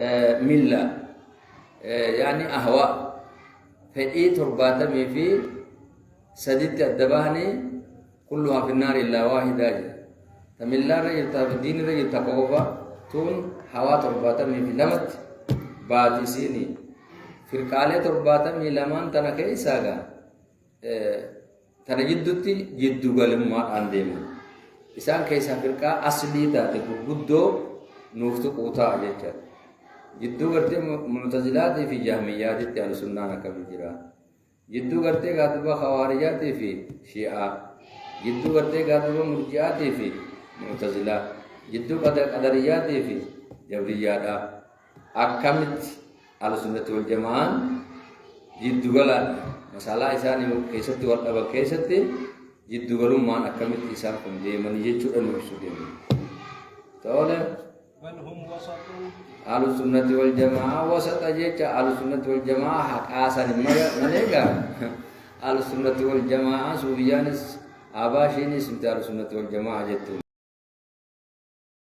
ملة يعني أهواء فإي ترباتمي في سديت الدباني كلها في النار إلا واحدة تملا رجل تبدين رجل تقوفا تون هوا ترباتمي في لمت باتسيني في الكالة ترباتمي لمن تنكي ساقا تنجدتي جدو قلما عندما إسان كيسا فرقا أصلي تاتي قدو نوفتو قوتا جيجا جدو قرتي معتزلات في جهميات تيال سنانا كبيرا جدو قرتي قاتبا خوارجات في شيعة جدو قرتي قاتبا مرجعات في معتزلة جدو قدريات في جبريات أكملت على سنة والجماعة جدو قلت مسألة إساني كيستي والأبا كيستي جدو قلوا ما أكملت إسانكم دي من يجو أنوشو دي تقول بل هم وسط أهل السنة والجماعة وسط أجيك أهل السنة والجماعة حق آسان مليكا أهل السنة والجماعة سوريانس آباشيني سمت أهل السنة والجماعة جدو